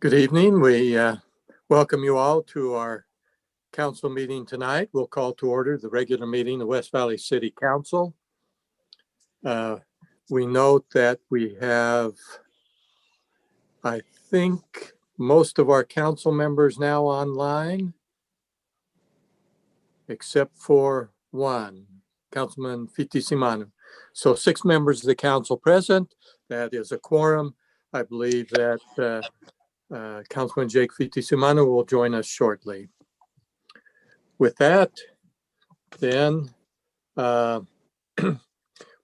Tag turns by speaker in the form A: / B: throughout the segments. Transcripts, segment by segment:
A: Good evening. We welcome you all to our council meeting tonight. We'll call to order the regular meeting of West Valley City Council. We note that we have, I think, most of our council members now online, except for one, Councilman Fitisimanu. So 6 members of the council present. That is a quorum. I believe that Councilman Jake Fitisimanu will join us shortly. With that, then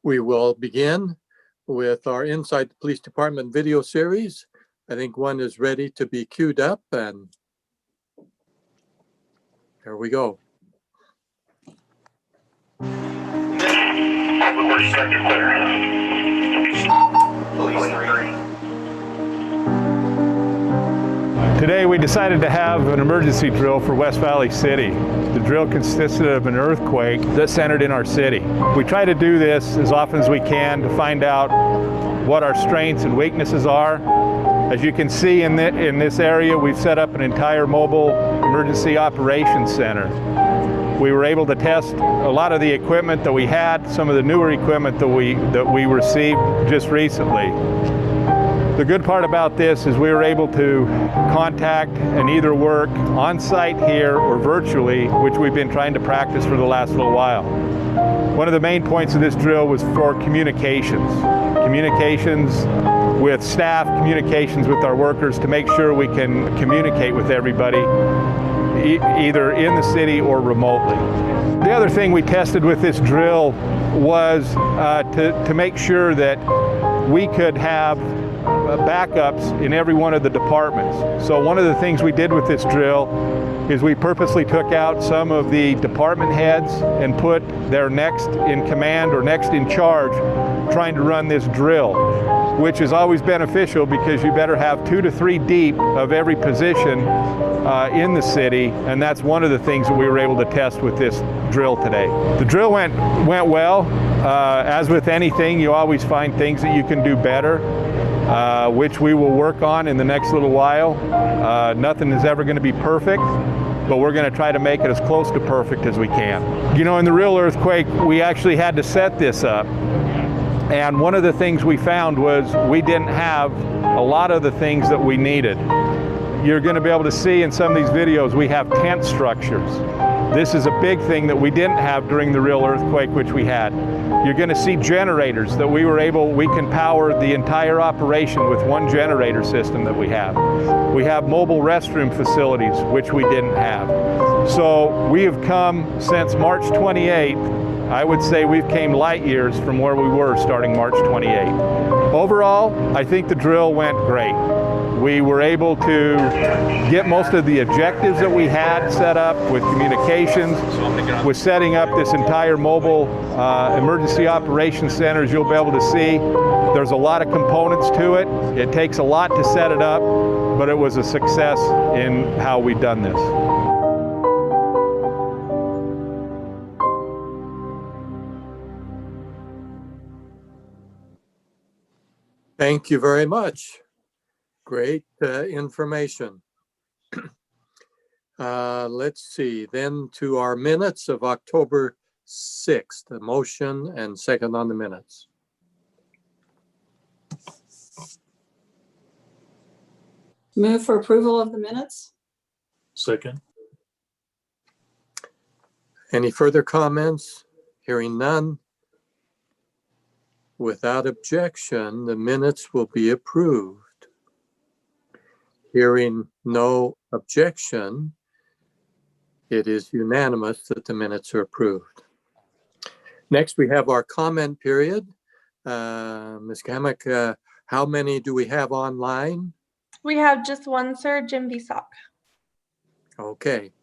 A: we will begin with our Inside the Police Department video series. I think one is ready to be queued up, and there we go.
B: Today we decided to have an emergency drill for West Valley City. The drill consisted of an earthquake that centered in our city. We try to do this as often as we can to find out what our strengths and weaknesses are. As you can see in this area, we've set up an entire mobile emergency operations center. We were able to test a lot of the equipment that we had, some of the newer equipment that we received just recently. The good part about this is we were able to contact and either work on site here or virtually, which we've been trying to practice for the last little while. One of the main points of this drill was for communications. Communications with staff, communications with our workers to make sure we can communicate with everybody either in the city or remotely. The other thing we tested with this drill was to make sure that we could have backups in every one of the departments. So one of the things we did with this drill is we purposely took out some of the department heads and put their next in command or next in charge trying to run this drill, which is always beneficial because you better have 2 to 3 deep of every position in the city, and that's one of the things that we were able to test with this drill today. The drill went well. As with anything, you always find things that you can do better, which we will work on in the next little while. Nothing is ever going to be perfect, but we're going to try to make it as close to perfect as we can. You know, in the real earthquake, we actually had to set this up. And one of the things we found was we didn't have a lot of the things that we needed. You're going to be able to see in some of these videos we have tent structures. This is a big thing that we didn't have during the real earthquake, which we had. You're going to see generators that we can power the entire operation with one generator system that we have. We have mobile restroom facilities, which we didn't have. So we have come since March 28th. I would say we've came light years from where we were starting March 28th. Overall, I think the drill went great. We were able to get most of the objectives that we had set up with communications, with setting up this entire mobile emergency operations center. As you'll be able to see, there's a lot of components to it. It takes a lot to set it up, but it was a success in how we've done this.
A: Thank you very much. Great information. Let's see, then to our minutes of October 6th, a motion and second on the minutes.
C: Move for approval of the minutes.
D: Second.
A: Any further comments? Hearing none. Without objection, the minutes will be approved. Hearing no objection, it is unanimous that the minutes are approved. Next, we have our comment period. Ms. Kamek, how many do we have online?
E: We have just one, sir, Jim Visock.
A: Okay.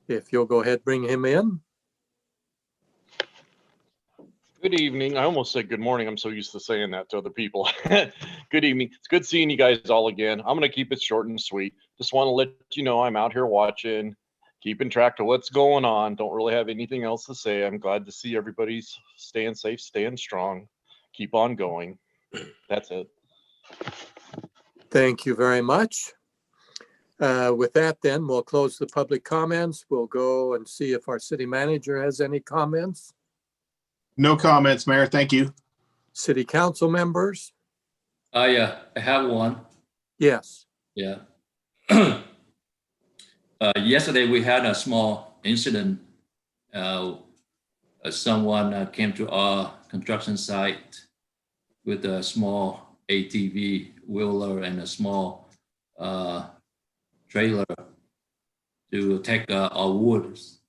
A: If you'll go ahead, bring him in.
D: Good evening. I almost said good morning. I'm so used to saying that to other people. Good evening. It's good seeing you guys all again. I'm going to keep it short and sweet. Just want to let you know I'm out here watching, keeping track of what's going on. Don't really have anything else to say. I'm glad to see everybody's staying safe, staying strong. Keep on going. That's it.
A: Thank you very much. With that, then we'll close the public comments. We'll go and see if our city manager has any comments.
F: No comments, Mayor. Thank you.
A: City council members?
G: Yeah, I have one.
A: Yes.
G: Yeah. Yesterday we had a small incident. Someone came to our construction site with a small ATV wheeler and a small trailer to take our woods.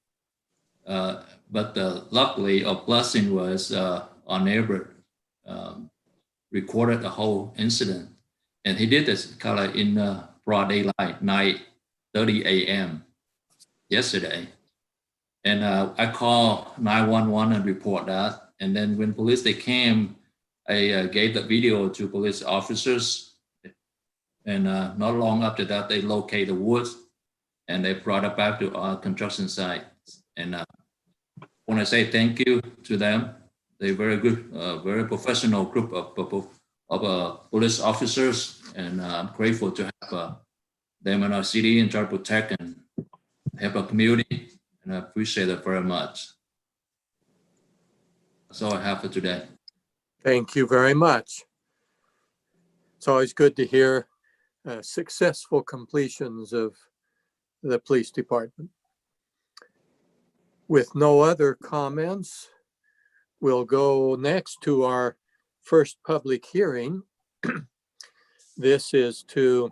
G: But luckily, our blessing was our neighbor recorded the whole incident, and he did this kind of in broad daylight, 9:30 a.m. yesterday. And I called 911 and report that. And then when police they came, I gave the video to police officers. And not long after that, they located the woods and they brought it back to our construction site. And I want to say thank you to them. They're very good, very professional group of police officers. And I'm grateful to have them in our city and try to protect and help our community. And I appreciate it very much. That's all I have for today.
A: Thank you very much. It's always good to hear successful completions of the police department. With no other comments, we'll go next to our first public hearing. This is to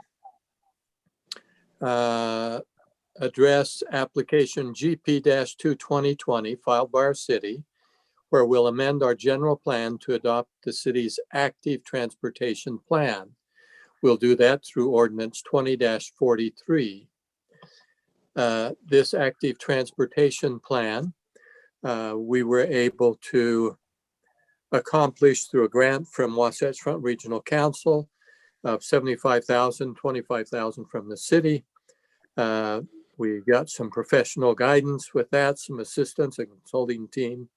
A: address application GP-2 2020 filed by our city, where we'll amend our general plan to adopt the city's active transportation plan. We'll do that through Ordinance 20-43. This active transportation plan, we were able to accomplish through a grant from Wasatch Front Regional Council of $75,000, $25,000 from the city. We got some professional guidance with that, some assistance, a consulting team.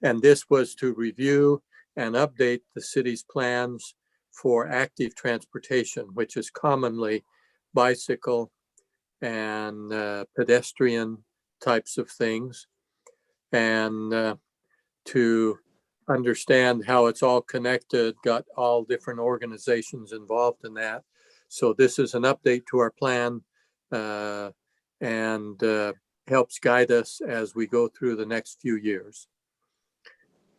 A: And this was to review and update the city's plans for active transportation, which is commonly bicycle and pedestrian types of things. And to understand how it's all connected, got all different organizations involved in that. So this is an update to our plan and helps guide us as we go through the next few years.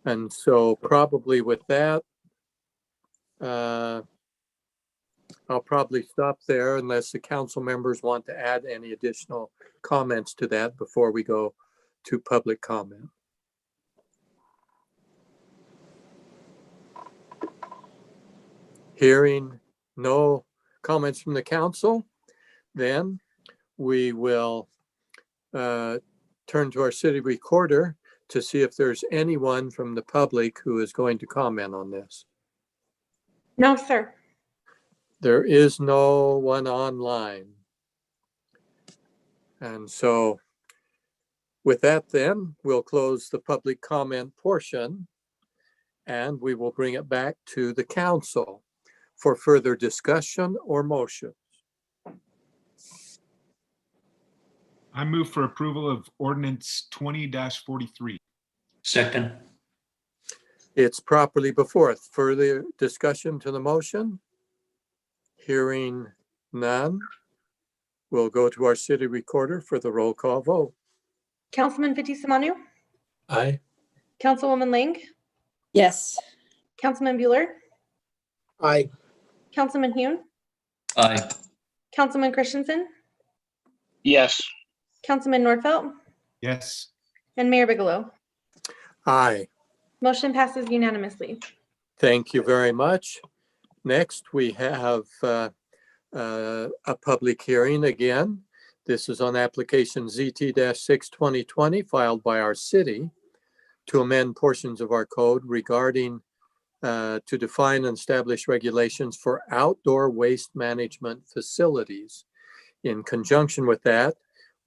A: And so probably with that, I'll probably stop there unless the council members want to add any additional comments to that before we go to public comment. Hearing no comments from the council, then we will turn to our city recorder to see if there's anyone from the public who is going to comment on this.
E: No, sir.
A: There is no one online. And so with that, then we'll close the public comment portion and we will bring it back to the council for further discussion or motions.
H: I move for approval of ordinance 20-43.
G: Second.
A: It's properly before us. Further discussion to the motion? Hearing none, we'll go to our city recorder for the roll call vote.
E: Councilman Fitzie Umanu,
A: Aye.
E: Councilwoman Lang,
C: Yes.
E: Councilman Bueller,
F: Aye.
E: Councilman Hune,
G: Aye.
E: Councilman Christensen,
F: Yes.
E: Councilman Nordfelt,
H: Yes.
E: and Mayor Bigelow.
A: Aye.
E: Motion passes unanimously.
A: Thank you very much. Next, we have a public hearing again. This is on application ZT-6 2020 filed by our city to amend portions of our code regarding to define and establish regulations for outdoor waste management facilities. In conjunction with that,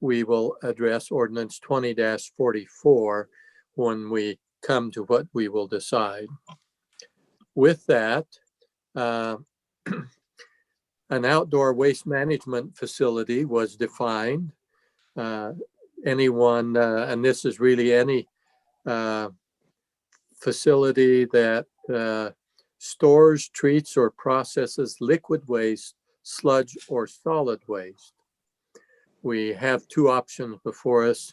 A: we will address ordinance 20-44 when we come to what we will decide. With that, An outdoor waste management facility was defined. Anyone, and this is really any facility that stores, treats, or processes liquid waste, sludge, or solid waste. We have two options before us.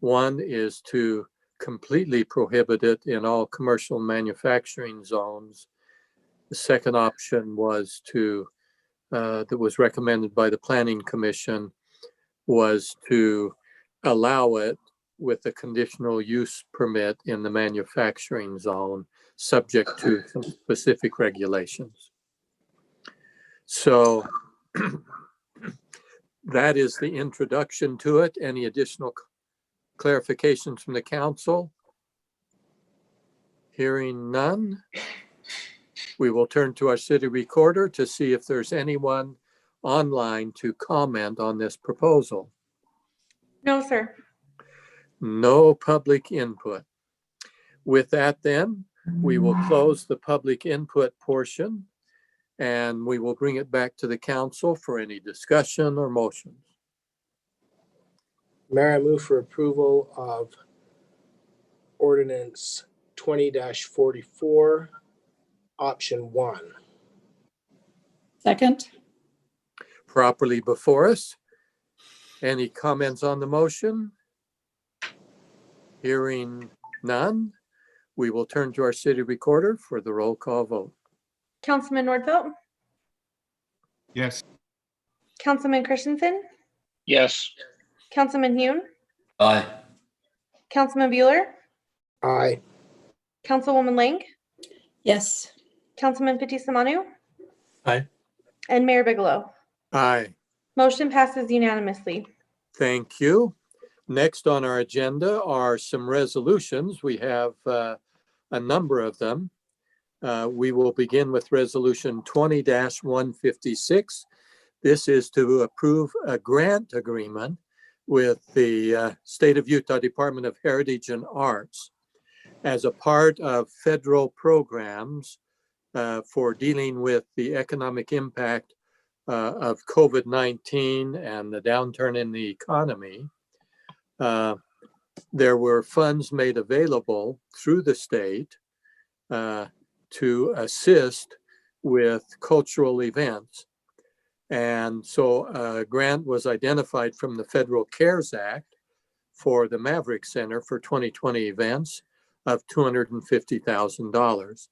A: One is to completely prohibit it in all commercial manufacturing zones. The second option was that was recommended by the Planning Commission, was to allow it with a conditional use permit in the manufacturing zone, subject to some specific regulations. So that is the introduction to it. Any additional clarifications from the council? Hearing none, we will turn to our city recorder to see if there's anyone online to comment on this proposal.
E: No, sir.
A: No public input. With that then, we will close the public input portion and we will bring it back to the council for any discussion or motions.
I: Mayor, I move for approval of ordinance 20-44, option 1.
C: Second.
A: Properly before us. Any comments on the motion? Hearing none, we will turn to our city recorder for the roll call vote.
E: Councilman Nordfelt,
H: Yes.
E: Councilman Christensen,
F: Yes.
E: Councilman Hune,
G: Aye.
E: Councilman Bueller,
I: Aye.
E: Councilwoman Lang,
C: Yes.
E: Councilman Fitzie Umanu.
A: Aye.
E: And Mayor Bigelow.
A: Aye.
E: Motion passes unanimously.
A: Thank you. Next on our agenda are some resolutions. We have a number of them. We will begin with resolution 20-156. This is to approve a grant agreement with the State of Utah Department of Heritage and Arts as a part of federal programs for dealing with the economic impact of COVID-19 and the downturn in the economy. There were funds made available through the state to assist with cultural events. And so a grant was identified from the Federal CARES Act for the Maverick Center for 2020 events of $250,000.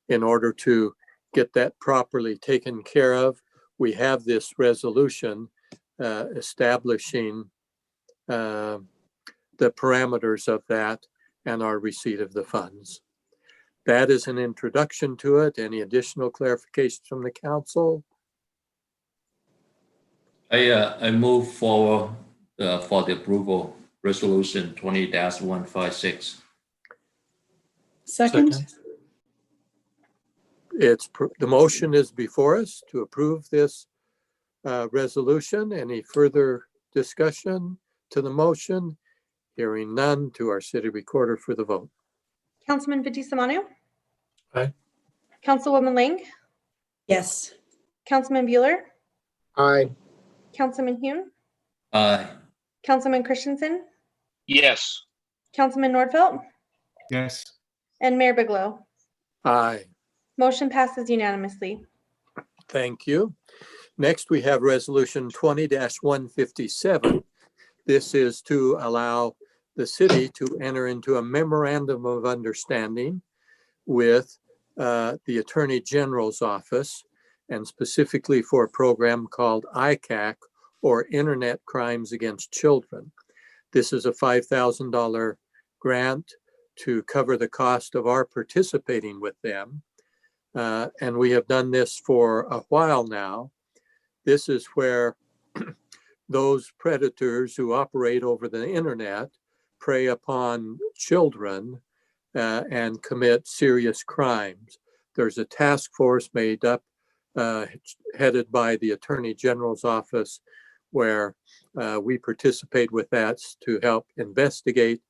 A: In order to get that properly taken care of, we have this resolution establishing the parameters of that and our receipt of the funds. That is an introduction to it. Any additional clarifications from the council?
G: I move forward for the approval, resolution 20-156.
C: Second.
A: The motion is before us to approve this resolution. Any further discussion to the motion? Hearing none, to our city recorder for the vote.
E: Councilman Fitzie Umanu.
A: Aye.
E: Councilwoman Lang,
C: Yes.
E: Councilman Bueller,
I: Aye.
E: Councilman Hune,
G: Aye.
E: Councilman Christensen,
F: Yes.
E: Councilman Nordfelt,
H: Yes.
E: and Mayor Bigelow.
A: Aye.
E: Motion passes unanimously.
A: Thank you. Next, we have resolution 20-157. This is to allow the city to enter into a memorandum of understanding with the Attorney General's office, and specifically for a program called ICAC, or Internet Crimes Against Children. This is a $5,000 grant to cover the cost of our participating with them. And we have done this for a while now. This is where those predators who operate over the internet prey upon children and commit serious crimes. There's a task force made up, headed by the Attorney General's office, where we participate with that to help investigate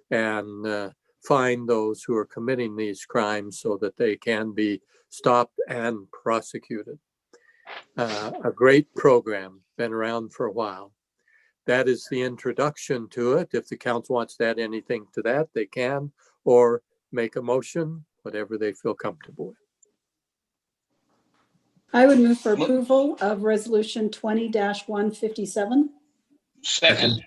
A: and find those who are committing these crimes so that they can be stopped and prosecuted. a great program, been around for a while. That is the introduction to it. If the council wants to add anything to that, they can, or make a motion, whatever they feel comfortable with.
C: I would move for approval of resolution 20-157.
F: Second.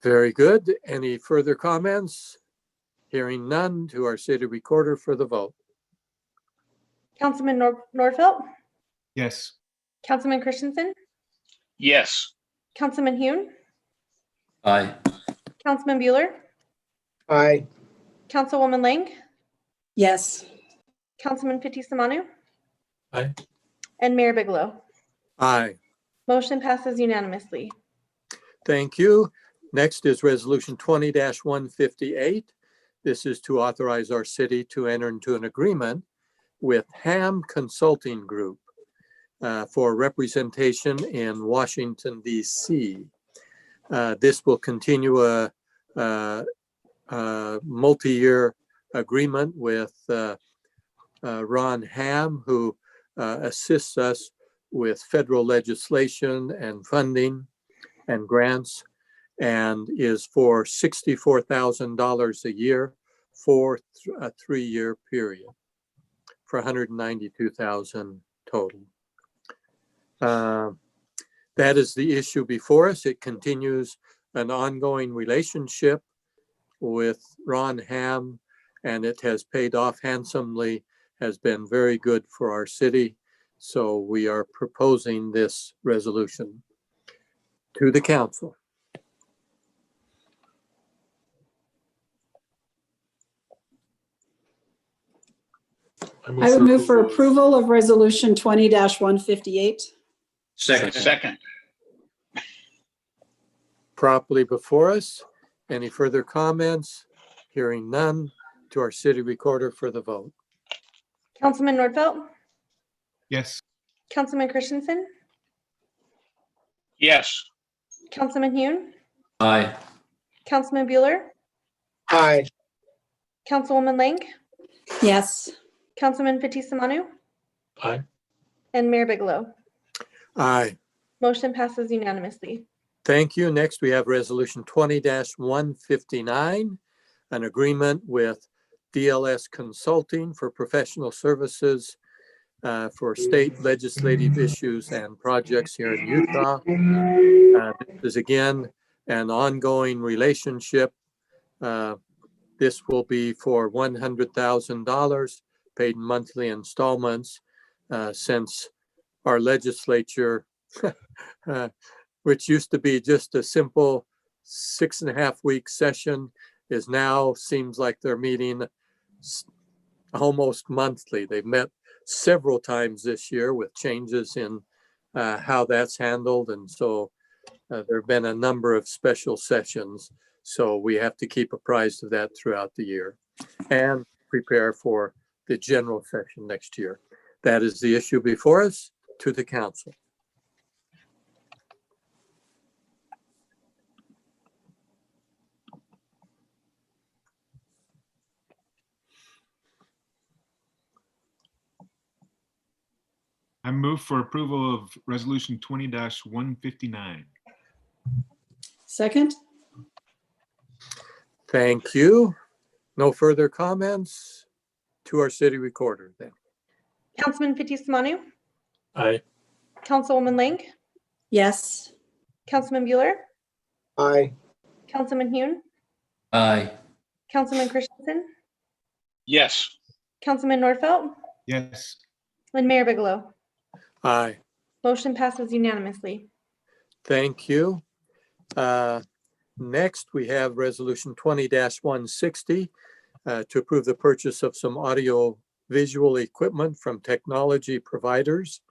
A: Very good. Any further comments? Hearing none, to our city recorder for the vote.
E: Councilman Nordfelt,
H: Yes.
E: Councilman Christensen,
F: Yes.
E: Councilman Hune,
G: Aye.
E: Councilman Bueller,
I: Aye.
E: Councilwoman Lang,
C: Yes.
E: Councilman Fitzie Umanu,
A: Aye.
E: and Mayor Bigelow.
A: Aye.
E: Motion passes unanimously.
A: Thank you. Next is resolution 20-158. This is to authorize our city to enter into an agreement with Ham Consulting Group for representation in Washington, D.C. This will continue a multi-year agreement with Ron Ham, who assists us with federal legislation and funding and grants, and is for $64,000 a year for a 3-year period for $192,000 total. That is the issue before us. It continues an ongoing relationship with Ron Ham, and it has paid off handsomely, has been very good for our city. So we are proposing this resolution to the council.
C: I would move for approval of resolution 20-158.
F: Second.
A: Properly before us. Any further comments? Hearing none, to our city recorder for the vote.
E: Councilman Nordfelt,
H: Yes.
E: Councilman Christensen,
F: Yes.
E: Councilman Hune,
G: Aye.
E: Councilman Bueller,
I: Aye.
E: Councilwoman Lang,
C: Yes.
E: Councilman Fitzie Umanu,
A: Aye.
E: and Mayor Bigelow.
A: Aye.
E: Motion passes unanimously.
A: Thank you. Next, we have resolution 20-159, an agreement with DLS Consulting for professional services for state legislative issues and projects here in Utah. This is again an ongoing relationship. This will be for $100,000 paid in monthly installments since our legislature, which used to be just a simple 6.5-week session, is now seems like they're meeting almost monthly. They've met several times this year with changes in how that's handled. And so there have been a number of special sessions. So we have to keep apprised of that throughout the year and prepare for the general session next year. That is the issue before us, to the council.
H: I move for approval of resolution 20-159.
C: Second.
A: Thank you. No further comments, to our city recorder then.
E: Councilman Fitzie Umanu,
A: Aye.
E: Councilwoman Lang,
C: Yes.
E: Councilman Bueller,
I: Aye.
E: Councilman Hune,
G: Aye.
E: Councilman Christensen,
F: Yes.
E: Councilman Nordfelt,
H: Yes.
E: and Mayor Bigelow.
A: Aye.
E: Motion passes unanimously.
A: Thank you. Next, we have resolution 20-160 to approve the purchase of some audio visual equipment from technology providers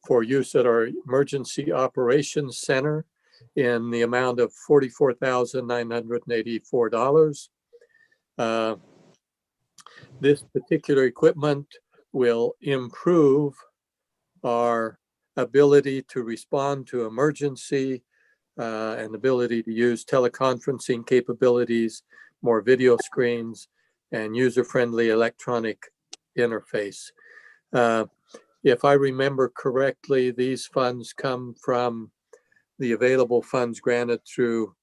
A: for use at our Emergency Operations Center in the amount of $44,984. This particular equipment will improve our ability to respond to emergency and ability to use teleconferencing capabilities, more video screens, and user-friendly electronic interface. If I remember correctly, these funds come from the available funds granted through,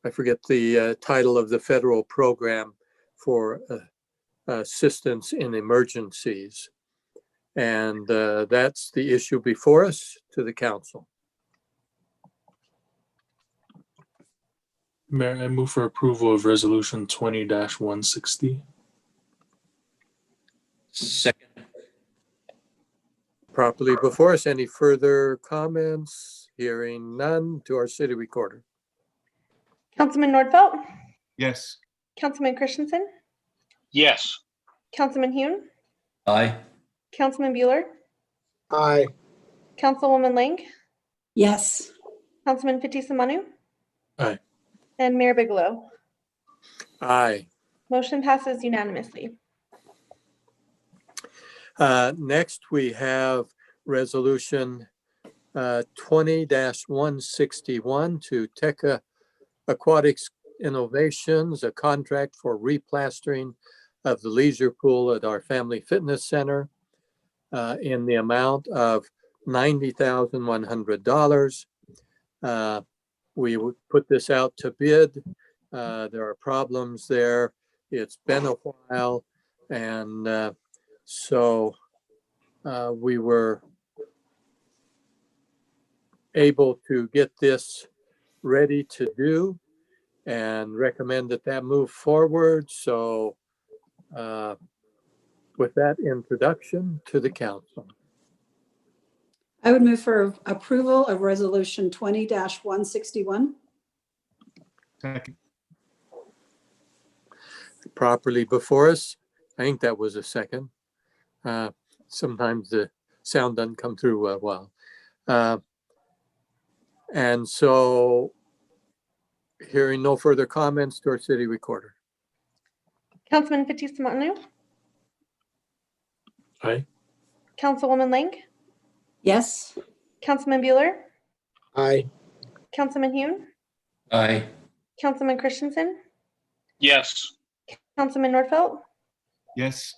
A: I forget the title of the federal program for assistance in emergencies. And that's the issue before us to the council.
J: Mayor, I move for approval of resolution 20-160.
G: Second.
A: Properly before us, any further comments? Hearing none, to our city recorder.
E: Councilman Nordfelt,
H: Yes.
E: Councilman Christensen,
F: Yes.
E: Councilman Hune,
G: Aye.
E: Councilman Bueller,
I: Aye.
E: Councilwoman Lang,
C: Yes.
E: Councilman Fitzie Umanu,
J: Aye.
E: and Mayor Bigelow.
A: Aye.
E: Motion passes unanimously.
A: Next, we have resolution 20-161 to Teca Aquatics Innovations, a contract for replastering of the leisure pool at our Family Fitness Center in the amount of $90,100. We would put this out to bid. There are problems there. It's been a while, and so we were able to get this ready to do and recommend that move forward. So with that introduction to the council.
C: I would move for approval of resolution 20-161.
H: Second.
A: Properly before us. I think that was a second. Sometimes the sound doesn't come through well. And so hearing no further comments, to our city recorder.
E: Councilman Fitzie Umanu,
J: Aye.
E: Councilwoman Lang,
C: Yes.
E: Councilman Bueller,
I: Aye.
E: Councilman Hune,
G: Aye.
E: Councilman Christensen,
F: Yes.
E: Councilman Nordfelt,
H: Yes.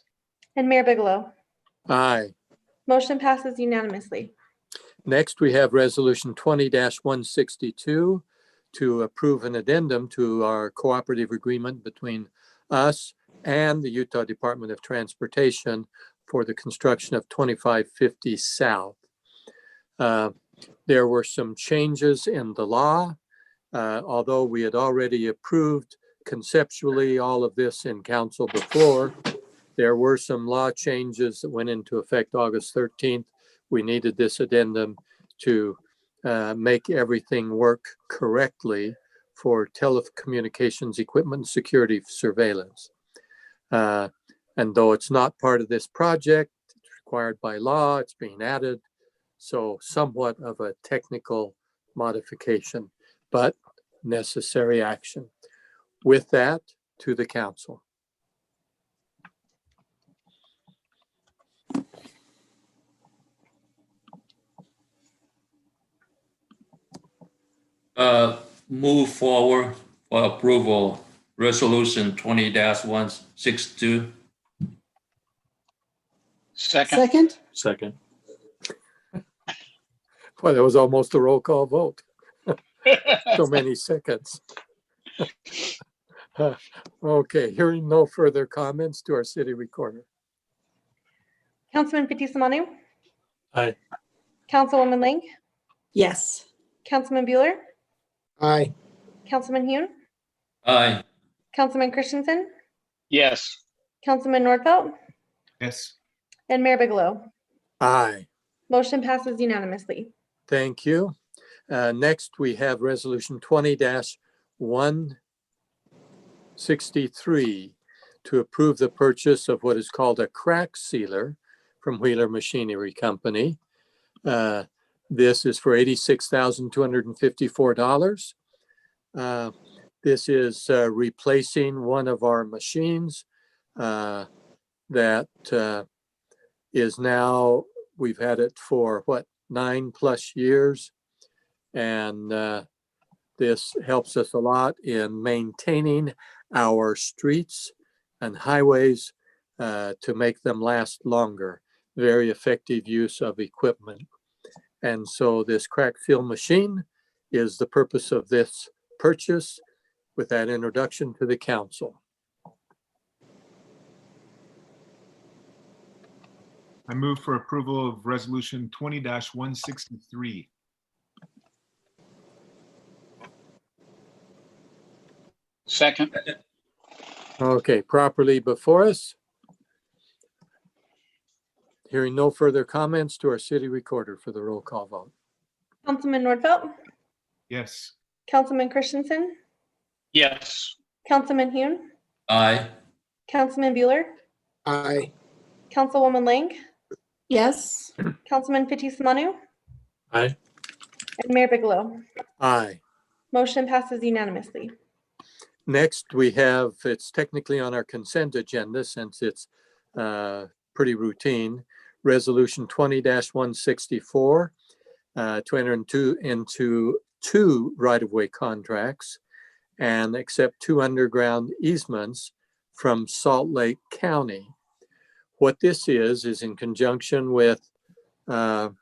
E: and Mayor Bigelow.
A: Aye.
E: Motion passes unanimously.
A: Next, we have resolution 20-162 to approve an addendum to our cooperative agreement between us and the Utah Department of Transportation for the construction of 2550 South. There were some changes in the law, although we had already approved conceptually all of this in council before. There were some law changes that went into effect August 13th. We needed this addendum to make everything work correctly for telecommunications equipment security surveillance. And though it's not part of this project, it's required by law, it's being added. So somewhat of a technical modification, but necessary action. With that, to the council.
G: Move forward for approval, resolution 20-162.
F: Second.
C: Second?
J: Second.
A: Well, that was almost a roll call vote. So many seconds. Okay, hearing no further comments, to our city recorder.
E: Councilman Fitzie Umanu,
J: Aye.
E: Councilwoman Lang,
C: Yes.
E: Councilman Bueller,
I: Aye.
E: Councilman Hune,
G: Aye.
E: Councilman Christensen,
F: Yes.
E: Councilman Nordfelt,
H: Yes.
E: and Mayor Bigelow.
A: Aye.
E: Motion passes unanimously.
A: Thank you. Next, we have resolution 20-163 to approve the purchase of what is called a crack sealer from Wheeler Machinery Company. This is for $86,254. This is replacing one of our machines that is now, we've had it for 9+ years. And this helps us a lot in maintaining our streets and highways to make them last longer. Very effective use of equipment. And so this crack fill machine is the purpose of this purchase. With that introduction to the council.
H: I move for approval of resolution 20-163.
F: Second.
A: Okay, properly before us. Hearing no further comments, to our city recorder for the roll call vote.
E: Councilman Nordfelt,
H: Yes.
E: Councilman Christensen,
F: Yes.
E: Councilman Hune,
G: Aye.
E: Councilman Bueller,
I: Aye.
E: Councilwoman Lang,
C: Yes.
E: Councilman Fitzie Umanu,
J: Aye.
E: and Mayor Bigelow.
A: Aye.
E: Motion passes unanimously.
A: Next, we have, it's technically on our consent agenda since it's pretty routine, Resolution 20-164 to enter into two right-of-way contracts and accept 2 underground easements from Salt Lake County. What this is in conjunction with the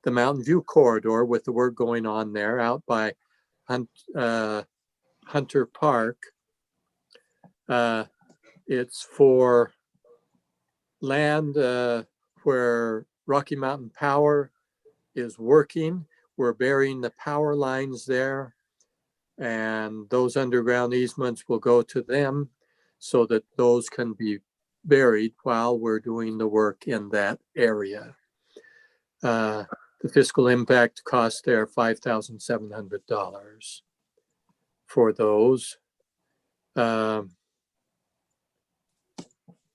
A: Mountain View corridor, with the work going on there out by Hunter Park. It's for land where Rocky Mountain Power is working. We're burying the power lines there, and those underground easements will go to them so that those can be buried while we're doing the work in that area. The fiscal impact cost there $5,700 for those.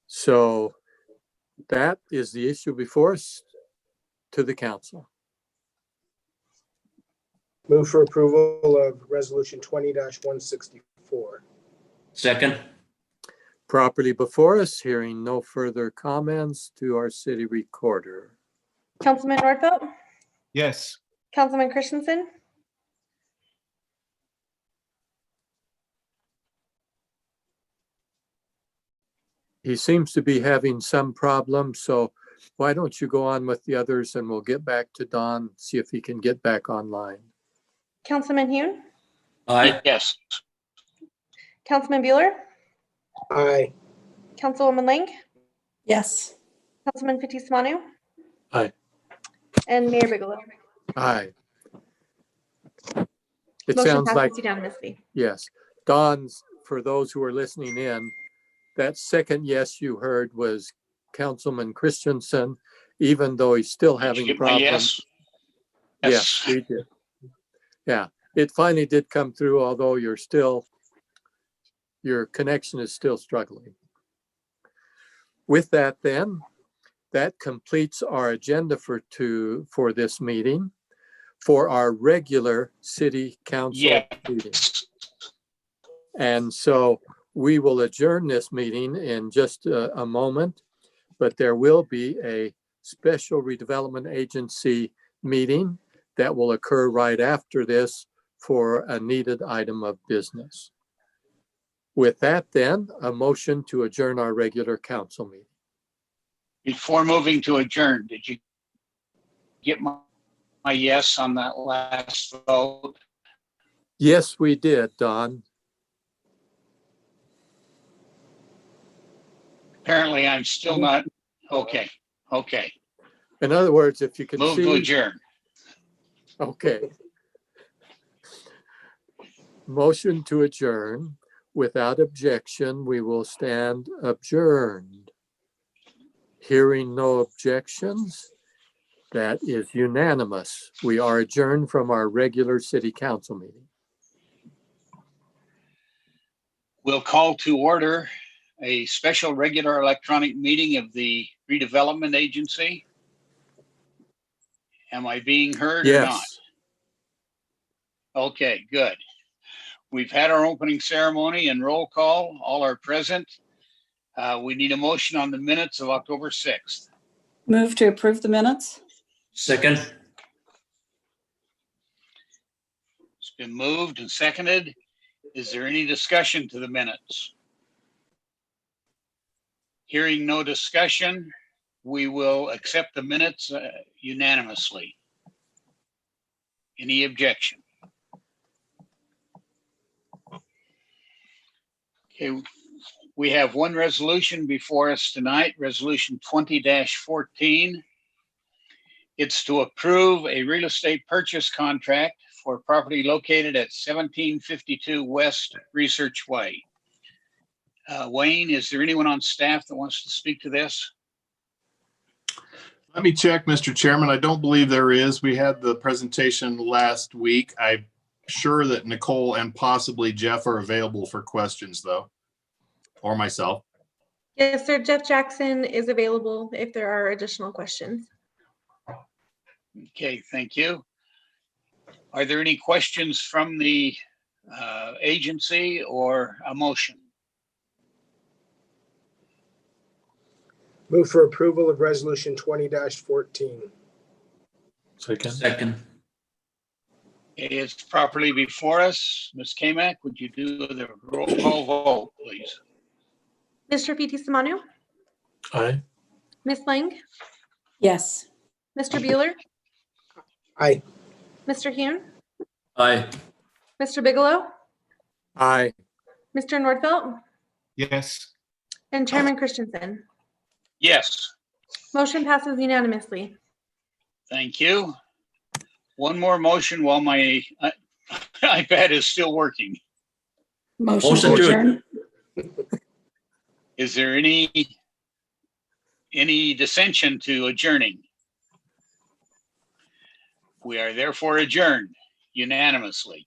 A: So that is the issue before us to the council.
I: Move for approval of resolution 20-164.
G: Second.
A: Properly before us, hearing no further comments, to our city recorder.
E: Councilman Nordfelt,
H: Yes.
E: Councilman Christensen,
A: He seems to be having some problem, so why don't you go on with the others and we'll get back to Don, see if he can get back online.
E: Councilman Hune,
G: Aye.
F: Yes.
E: Councilman Bueller,
I: Aye.
E: Councilwoman Lang,
C: Yes.
E: Councilman Fitzie Umanu,
J: Aye.
E: and Mayor Bigelow.
A: Aye. It
E: Motion
A: sounds like,
E: passes unanimously.
A: yes. Don's, for those who are listening in, that second yes you heard was Councilman Christensen, even though he's still
F: Did you
A: having
F: get my
A: problems.
F: yes?
A: Yes, we did. Yeah, it finally did come through, although your connection is still struggling. With that then, that completes our agenda for this meeting, for our regular city council meeting. And so we will adjourn this meeting in just a moment, but there will be a special redevelopment agency meeting that will occur right after this for a needed item of business. With that then, a motion to adjourn our regular council meeting.
F: Before moving to adjourn, did you get my yes on that last vote?
A: Yes, we did, Don.
F: Apparently, I'm still not. Okay.
A: In other words, if you can
F: Move to
A: see,
F: adjourn.
A: okay. Motion to adjourn. Without objection, we will stand adjourned. Hearing no objections, that is unanimous. We are adjourned from our regular city council meeting.
F: We'll call to order a special regular electronic meeting of the redevelopment agency. Am I being heard or not?
A: Yes,
F: Okay, good. We've had our opening ceremony and roll call. All are present. We need a motion on the minutes of October 6th.
C: Move to approve the minutes?
G: Second.
F: It's been moved and seconded. Is there any discussion to the minutes? Hearing no discussion, we will accept the minutes unanimously. Any objection? Okay, we have one resolution before us tonight, Resolution 20-14. It's to approve a real estate purchase contract for property located at 1752 West Research Way. Wayne, is there anyone on staff that wants to speak to this?
K: Let me check, Mr. Chairman. I don't believe there is. We had the presentation last week. I'm sure that Nicole and possibly Jeff are available for questions, though, or myself.
E: Yes, sir. Jeff Jackson is available if there are additional questions.
F: Okay, thank you. Are there any questions from the agency or a motion?
I: Move for approval of resolution 20-14.
J: Second.
G: Second.
F: It's properly before us. Ms. Kamak, would you do the roll call vote, please?
E: Mr. Fitissimanu,
J: Aye.
E: Ms. Lang,
C: Yes.
E: Mr. Bueller,
I: Aye.
E: Mr. Hune,
G: Aye.
E: Mr. Bigelow,
A: Aye.
E: Mr. Nordfelt,
H: Yes.
E: and Chairman Christensen.
F: Yes,
E: Motion passes unanimously.
F: thank you. One more motion while my iPad is still working.
C: Motion to adjourn.
F: Is there any dissension to adjourning? We are therefore adjourned unanimously.